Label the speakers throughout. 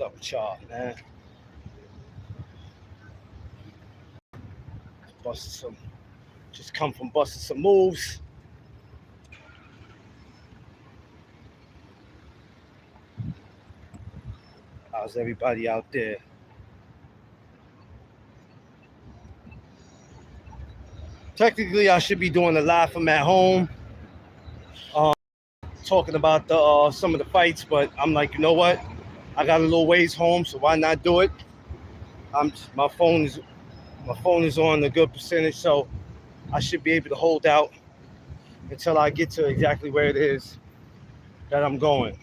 Speaker 1: up with y'all, man? Just come from busting some moves. How's everybody out there? Technically, I should be doing a live from at home, talking about the some of the fights, but I'm like, you know what? I got a little ways home, so why not do it? My phone is on a good percentage, so I should be able to hold out until I get to exactly where it is that I'm going.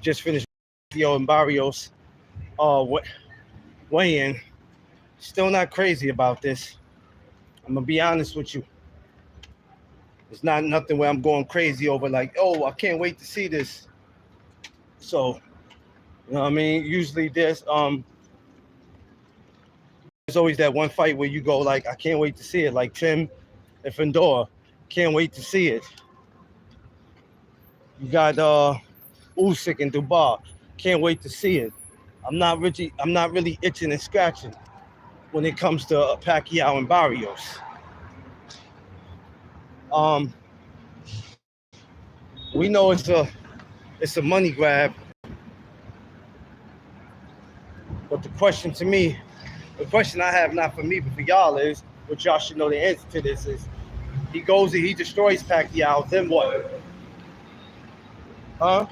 Speaker 1: Just finished Theo and Barrios weigh-in. Still not crazy about this. I'm gonna be honest with you. It's not nothing where I'm going crazy over like, oh, I can't wait to see this. So, you know what I mean? Usually there's always that one fight where you go like, I can't wait to see it. Like Tim and Fedor, can't wait to see it. You got Usyk and Dubois, can't wait to see it. I'm not really itching and scratching when it comes to Pacquiao and Barrios. We know it's a money grab, but the question I have, not for me but for y'all, is what y'all should know the answer to this is: he goes and he destroys Pacquiao, then what? Huh?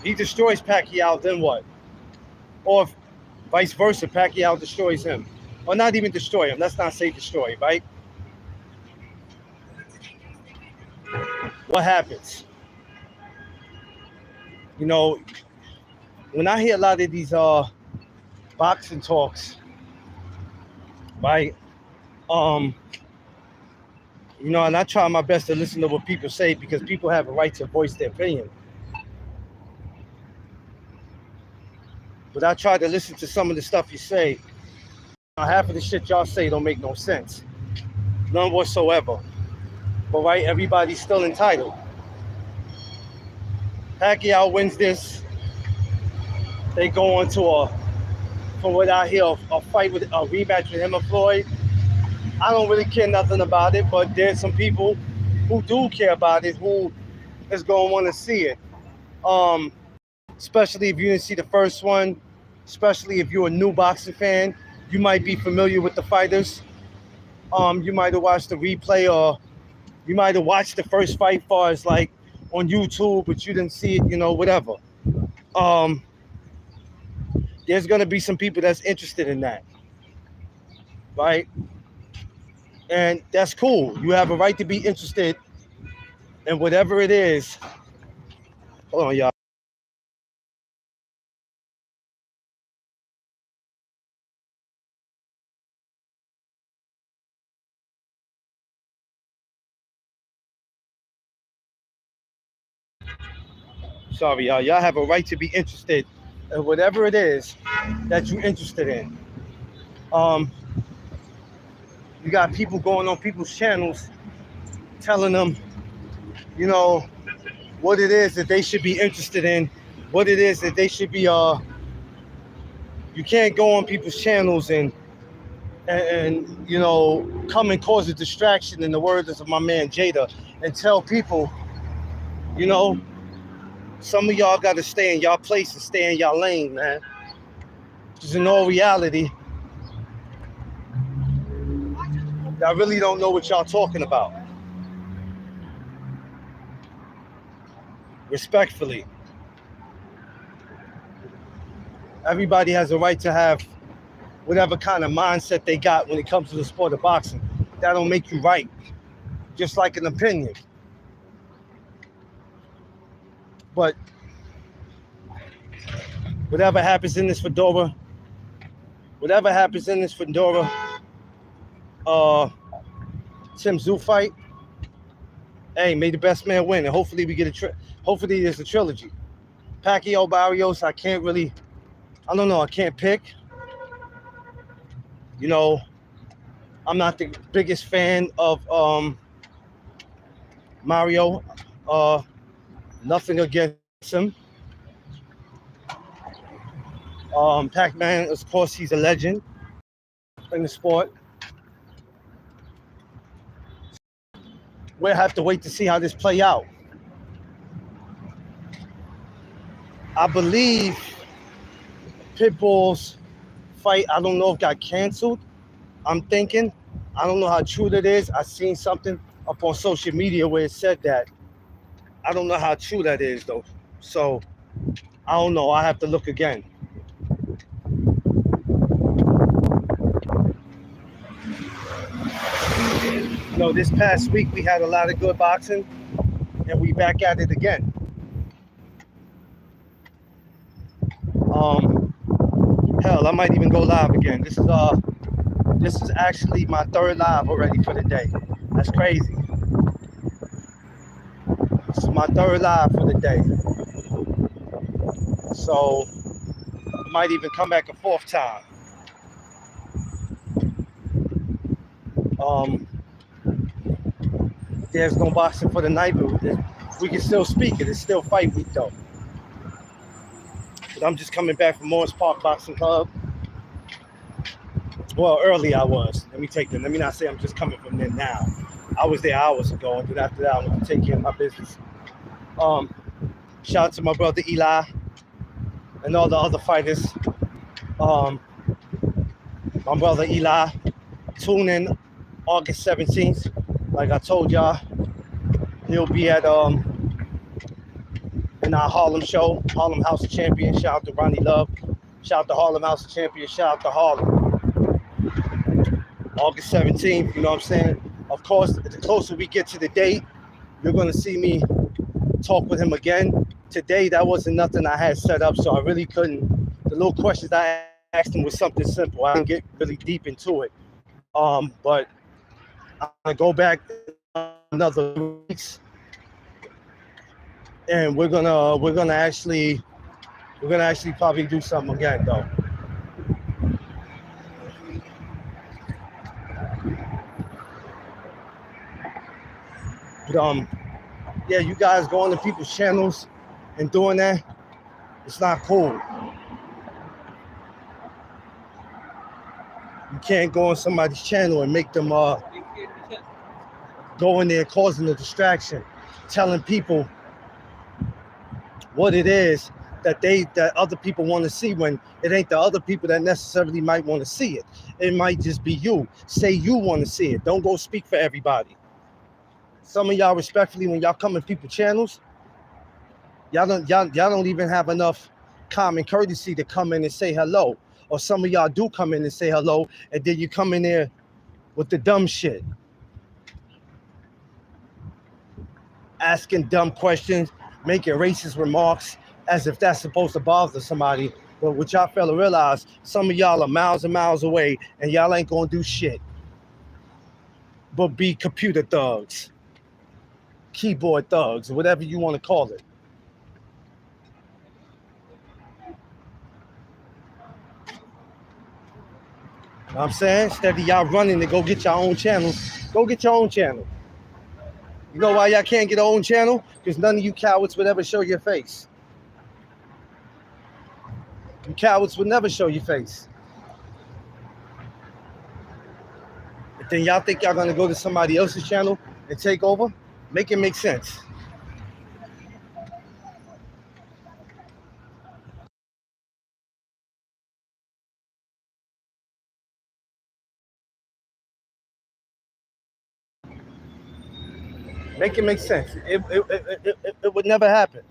Speaker 1: He destroys Pacquiao, then what? Or if vice versa, Pacquiao destroys him. Or not even destroy him. Let's not say destroy, right? What happens? You know, when I hear a lot of these boxing talks, right? You know, and I try my best to listen to what people say because people have a right to voice their opinion. But I try to listen to some of the stuff you say. Half of the shit y'all say don't make no sense. None whatsoever. But right, everybody's still entitled. Pacquiao wins this. They go on to from what I hear, a fight with a rematch with him and Floyd. I don't really care nothing about it, but there's some people who do care about it, who is going to want to see it. Especially if you didn't see the first one, especially if you're a new boxing fan, you might be familiar with the fighters. You might have watched the replay, or you might have watched the first fight far as like on YouTube, but you didn't see it, you know, whatever. There's going to be some people that's interested in that, right? And that's cool. You have a right to be interested in whatever it is. Hold on, y'all. Sorry, y'all. Y'all have a right to be interested in whatever it is that you're interested in. You got people going on people's channels telling them, you know, what it is that they should be interested in, what it is that they should be, you can't go on people's channels and you know, come and cause a distraction, in the words of my man Jada, and tell people, you know, some of y'all got to stay in y'all place and stay in y'all lane, man. Because in all reality, I really don't know what y'all talking about. Respectfully. Everybody has a right to have whatever kind of mindset they got when it comes to the sport of boxing. That don't make you right. Just like an opinion. But whatever happens in this Fedora, Tim Tszyu fight, hey, may the best man win, and hopefully we get hopefully there's a trilogy. Pacquiao, Barrios, I don't know, I can't pick. You know, I'm not the biggest fan of Mario. Uh, Nothing against him. Pac-Man, of course, he's a legend in the sport. We'll have to wait to see how this play out. I believe Pitbull's fight, I don't know if got canceled. I'm thinking. I don't know how true that is. I seen something up on social media where it said that. I don't know how true that is though. So I don't know. I have to look again. This past week we had a lot of good boxing, and we back at it again. Um, Hell, I might even go live again. This is actually my third live already for the day. That's crazy. This is my third live for the day. So I might even come back a fourth time. Um, there's no boxing for the night, but we can still speak it. It's still fight week though. But I'm just coming back from Morris Park Boxing Club. Well, early I was. Let me not say I'm just coming from there now. I was there hours ago, and then after that I went to take care of my business. Shout out to my brother Eli and all the other fighters. My brother Eli, tune in August 17th. Like I told y'all, he'll be at in our Harlem show, Harlem House of Champions. Shout out to Ronnie Love. Shout out to Harlem House of Champions. Shout out to Harlem. August 17th, you know what I'm saying? Of course, the closer we get to the date, you're going to see me talk with him again. Today, that wasn't nothing I had set up, so I really couldn't. The little questions I asked him was something simple. I didn't get really deep into it. But I'm going to go back another weeks, and we're gonna actually probably do something again though. But yeah, you guys going to people's channels and doing that, it's not cool. You can't go on somebody's channel and make them go in there causing a distraction, telling people what it is that other people want to see, when it ain't the other people that necessarily might want to see it. It might just be you. Say you want to see it. Don't go speak for everybody. Some of y'all, respectfully, when y'all come in people's channels, y'all don't even have enough common courtesy to come in and say hello. Or some of y'all do come in and say hello, and then you come in there with the dumb shit, asking dumb questions, making racist remarks, as if that's supposed to bother somebody. But what y'all fail to realize, some of y'all are miles and miles away, and y'all ain't gonna do shit but be computer thugs, keyboard thugs, or whatever you want to call it. You know what I'm saying? Instead of y'all running to go get your own channels, go get your own channel. You know why y'all can't get your own channel? Because none of you cowards would ever show your face. You cowards would never show your face. But then y'all think y'all gonna go to somebody else's channel and take over? Make it make sense. Make it make sense. It would never happen.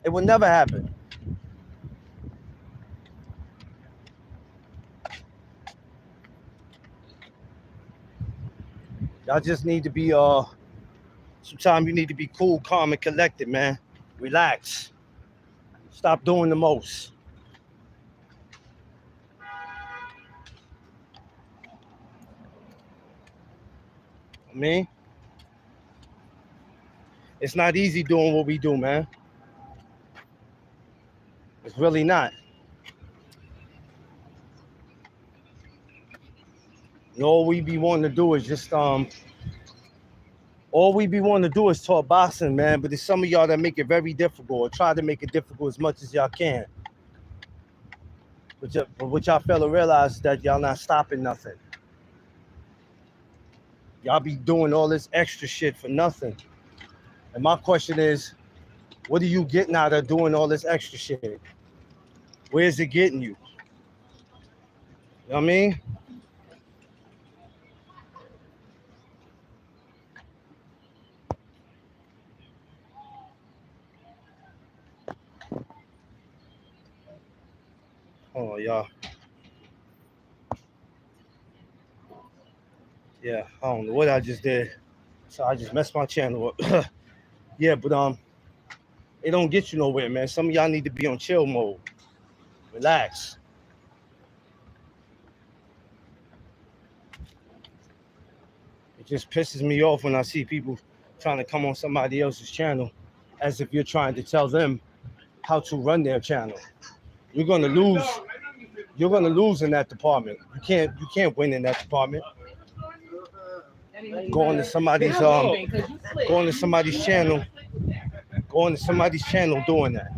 Speaker 1: It would never happen. Y'all just need to be sometimes you need to be cool, calm, and collected, man. Relax. Stop doing the most. I mean, it's not easy doing what we do, man. It's really not. And all we be wanting to do is just all we be wanting to do is talk boxing, man. But there's some of y'all that make it very difficult, or try to make it difficult as much as y'all can. But what y'all fail to realize is that y'all not stopping nothing. Y'all be doing all this extra shit for nothing. And my question is, what are you getting out of doing all this extra shit? Where's it getting you? You know what I mean? Oh, y'all. Yeah, I don't know what I just did. So I just messed my channel up. Yeah, but it don't get you nowhere, man. Some of y'all need to be on chill mode. Relax. It just pisses me off when I see people trying to come on somebody else's channel as if you're trying to tell them how to run their channel. You're gonna lose. You're gonna lose in that department. You can't win in that department. Going to somebody's going to somebody's channel, going to somebody's channel doing that.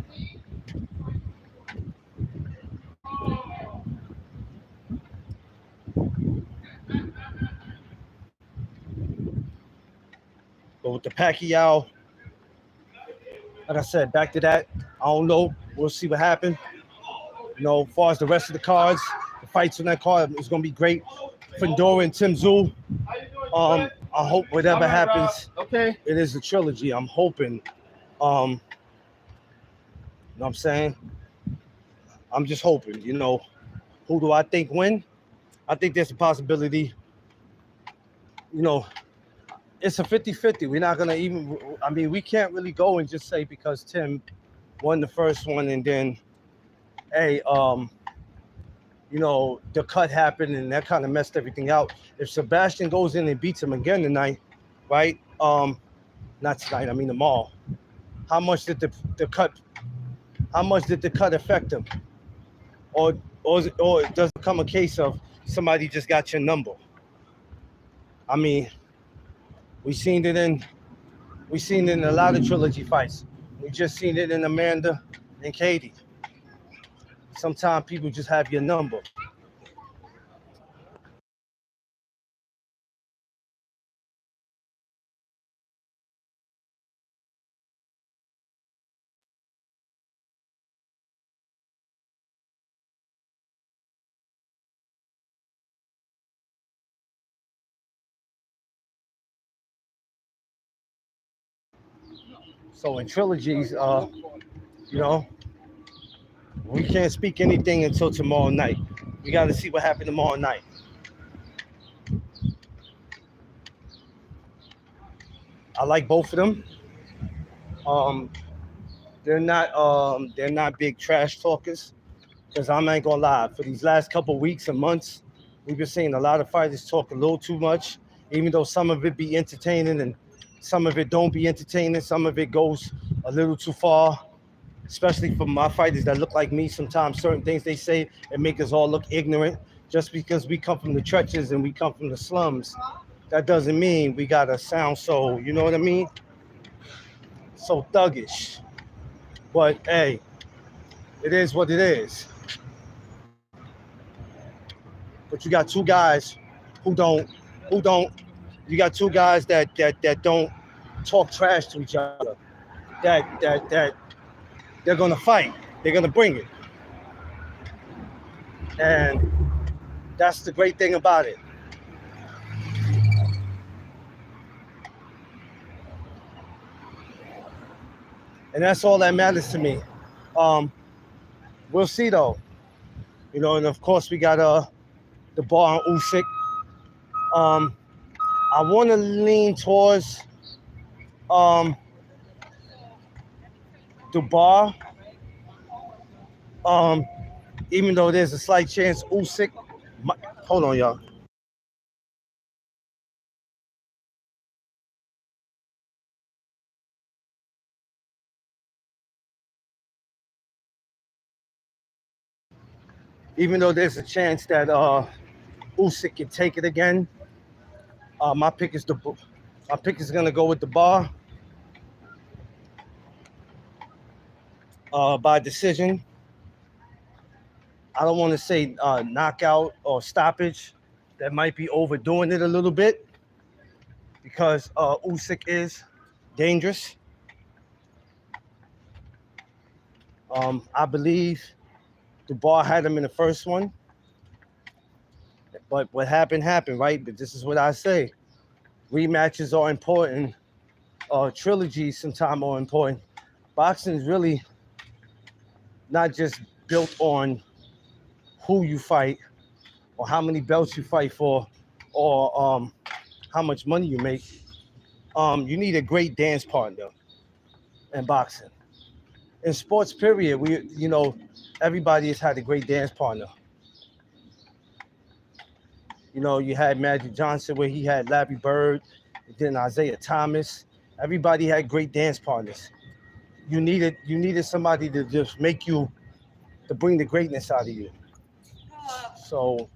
Speaker 1: But with the Pacquiao, like I said, back to that. I don't know. We'll see what happens. As far as the rest of the cards, the fights on that card is gonna be great. Fedora and Tim Tszyu. I hope whatever happens, it is a trilogy. I'm hoping. You know what I'm saying? I'm just hoping. Who do I think win? I think there's a possibility. You know, it's a 50-50. We're not gonna even. I mean, we can't really go and just say because Tim won the first one and then, hey, the cut happened and that kind of messed everything out. If Sebastian goes in and beats him again tonight, right? Not tonight. I mean tomorrow. How much did the cut? How much did the cut affect him? Or does it come a case of somebody just got your number? I mean, we seen it in a lot of trilogy fights. We just seen it in Amanda and Katie. Sometimes people just have your number. So in trilogies, you know, we can't speak anything until tomorrow night. We got to see what happened tomorrow night. I like both of them. Um, they're not big trash talkers. Because I ain't gonna lie, for these last couple of weeks and months, we've been seeing a lot of fighters talk a little too much, even though some of it be entertaining and some of it don't be entertaining. Some of it goes a little too far, especially for my fighters that look like me. Sometimes certain things they say and make us all look ignorant. Just because we come from the trenches and we come from the slums, that doesn't mean we gotta sound so, you know what I mean? So thuggish. But hey, it is what it is. But you got two guys who don't you got two guys that don't talk trash to each other. That they're gonna fight. They're gonna bring it. And that's the great thing about it. And that's all that matters to me. Um, we'll see though. And of course we got the bar on Usyk. Um, I want to lean towards um, the bar. Um, even though there's a slight chance Usyk. Hold on, y'all. Even though there's a chance that Usyk can take it again. My pick is gonna go with the bar by decision. I don't want to say knockout or stoppage. That might be overdoing it a little bit because Usyk is dangerous. I believe the bar had him in the first one, but what happened, right? But this is what I say. Rematches are important. Trilogies sometimes are important. Boxing is really not just built on who you fight or how many belts you fight for or how much money you make. You need a great dance partner in boxing. In sports, period, everybody has had a great dance partner. You had Magic Johnson where he had Larry Bird, then Isaiah Thomas. Everybody had great dance partners. You needed somebody to just to bring the greatness out of you. So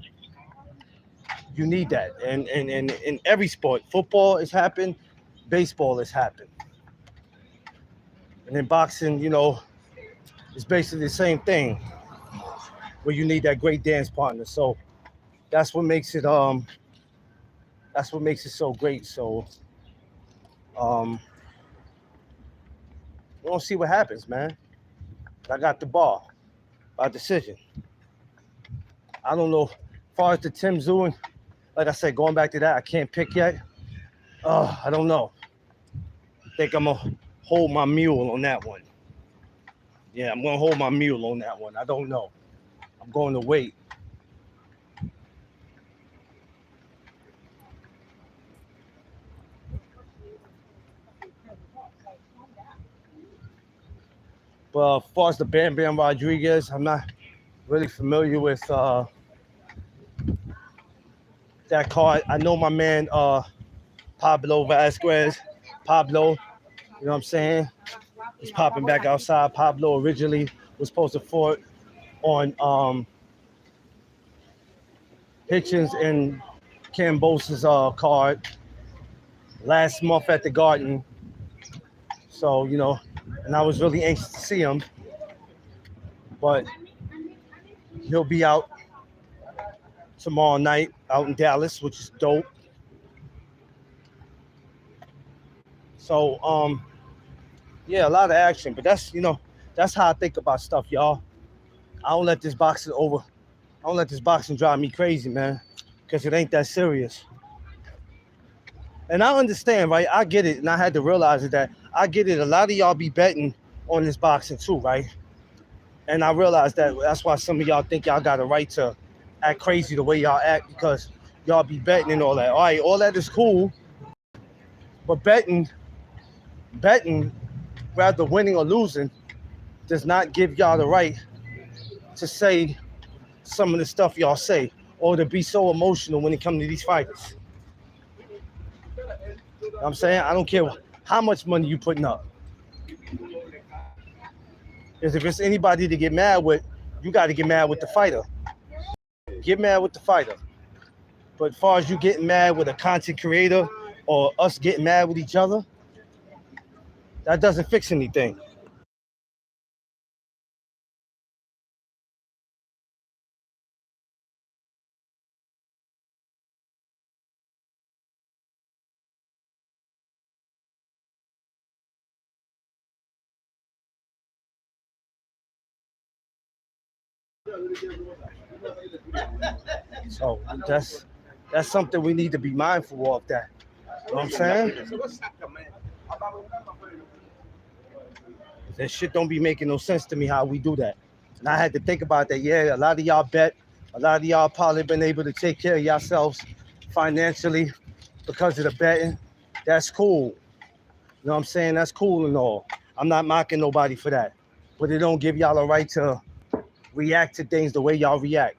Speaker 1: you need that. And in every sport, football has happened, baseball has happened. And in boxing, it's basically the same thing where you need that great dance partner. So that's what makes it so great. So we'll see what happens, man. I got the bar by decision. I don't know. As far as the Tim Tszyu, like I said, going back to that, I can't pick yet. I don't know. I think I'm going to hold my mule on that one. Yeah, I'm going to hold my mule on that one. I don't know. I'm going to wait. But as far as the Bam Bam Rodriguez, I'm not really familiar with that card. I know my man Pablo Vasquez. Pablo, you know what I'm saying? He's popping back outside. Pablo originally was supposed to fight on Hitchens and Cambosa's card last month at the Garden. So, and I was really anxious to see him. But he'll be out tomorrow night out in Dallas, which is dope. So, yeah, a lot of action. But that's how I think about stuff, y'all. I don't let this boxing drive me crazy, man, because it ain't that serious. And I understand, right? I get it, and I had to realize that I get it. A lot of y'all be betting on this boxing too, right? And I realized that's why some of y'all think y'all got a right to act crazy the way y'all act because y'all be betting and all that. All right, all that is cool, but betting, whether winning or losing, does not give y'all the right to say some of the stuff y'all say or to be so emotional when it comes to these fighters. You know what I'm saying? I don't care how much money you putting up. Because if it's anybody to get mad with, you got to get mad with the fighter. Get mad with the fighter. But as far as you getting mad with a content creator or us getting mad with each other, that doesn't fix anything. So that's something we need to be mindful of. That, you know what I'm saying? That shit don't be making no sense to me how we do that. And I had to think about that. Yeah, a lot of y'all bet. A lot of y'all probably been able to take care of yourselves financially because of the betting. That's cool. You know what I'm saying? That's cool and all. I'm not mocking nobody for that. But it don't give y'all a right to react to things the way y'all react.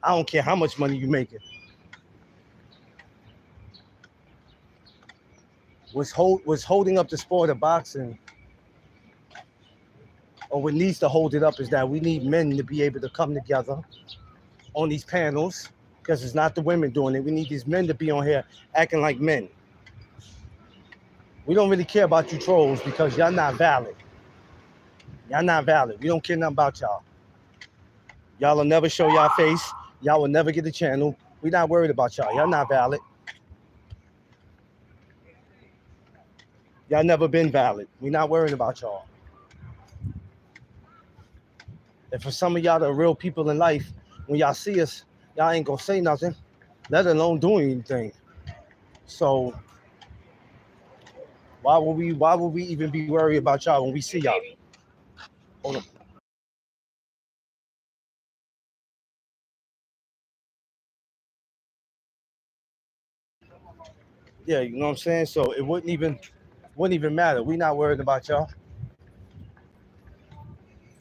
Speaker 1: I don't care how much money you making. What's holding up the sport of boxing, or what needs to hold it up, is that we need men to be able to come together on these panels because it's not the women doing it. We need these men to be on here acting like men. We don't really care about you trolls because y'all not valid. Y'all not valid. We don't care nothing about y'all. Y'all will never show y'all face. Y'all will never get a channel. We not worried about y'all. Y'all not valid. Y'all never been valid. We not worried about y'all. And for some of y'all that are real people in life, when y'all see us, y'all ain't gonna say nothing, let alone do anything. So why would we even be worried about y'all when we see y'all? Hold on. Yeah, you know what I'm saying? So it wouldn't even matter. We not worried about y'all.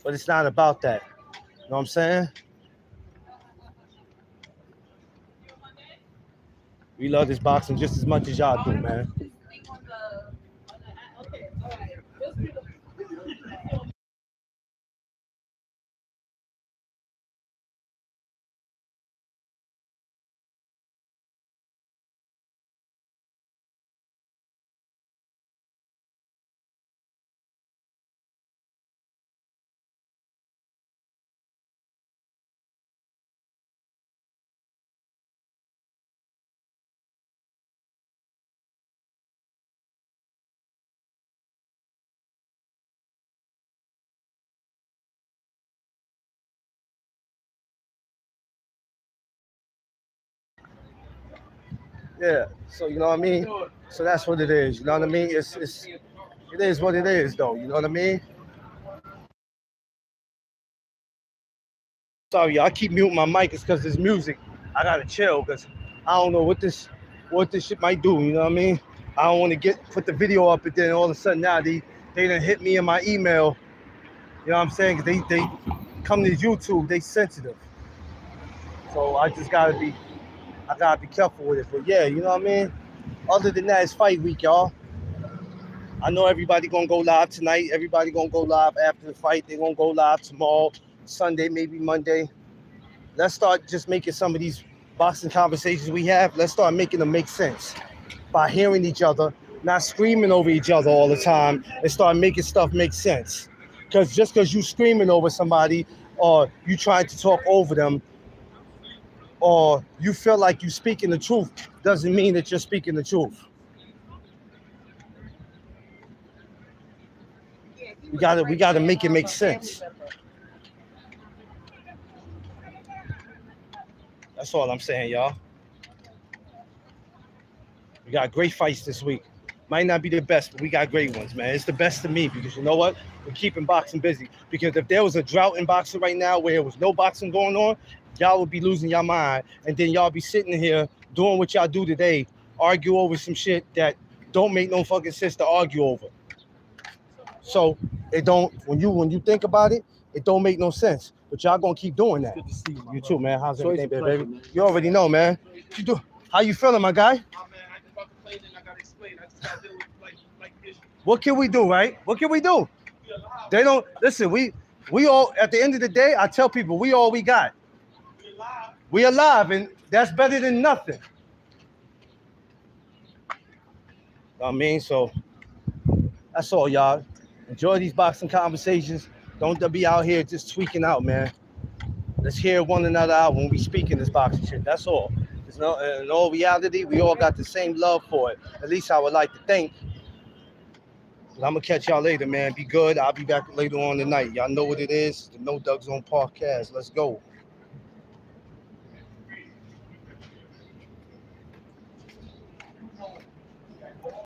Speaker 1: But it's not about that. You know what I'm saying? We love this boxing just as much as y'all do, man. Yeah. So you know what I mean? So that's what it is. You know what I mean? It is what it is though. You know what I mean? Sorry, I keep muting my mic. It's because there's music. I gotta chill because I don't know what this shit might do. You know what I mean? I don't want to put the video up, and then all of a sudden now they done hit me in my email. You know what I'm saying? 'Cause they come to YouTube, they sensitive. So I gotta be careful with it. But yeah, you know what I mean? Other than that, it's fight week, y'all. I know everybody gonna go live tonight. Everybody gonna go live after the fight. They gonna go live tomorrow, Sunday, maybe Monday. Let's start just making some of these boxing conversations we have. Let's start making them make sense by hearing each other, not screaming over each other all the time, and start making stuff make sense. Because just because you screaming over somebody or you trying to talk over them or you feel like you speaking the truth doesn't mean that you're speaking the truth. We gotta make it make sense. That's all I'm saying, y'all. We got great fights this week. Might not be the best, but we got great ones, man. It's the best to me because you know what? We're keeping boxing busy. Because if there was a drought in boxing right now where there was no boxing going on, y'all would be losing your mind. And then y'all be sitting here doing what y'all do today, argue over some shit that don't make no fucking sense to argue over. So it don't, when you think about it, it don't make no sense. But y'all gonna keep doing that. Good to see you. You too, man. How's everything, baby? Man. You already know, man. You do. How you feeling, my guy? What can we do, right? What can we do? They don't listen. We all at the end of the day, I tell people we all we got. We alive, and that's better than nothing. I mean, so that's all, y'all. Enjoy these boxing conversations. Don't be out here just tweaking out, man. Let's hear one another out when we speak in this boxing shit. That's all. In all reality, we all got the same love for it. At least I would like to think. But I'm gonna catch y'all later, man. Be good. I'll be back later on tonight. Y'all know what it is. The No Doug Zone podcast. Let's go.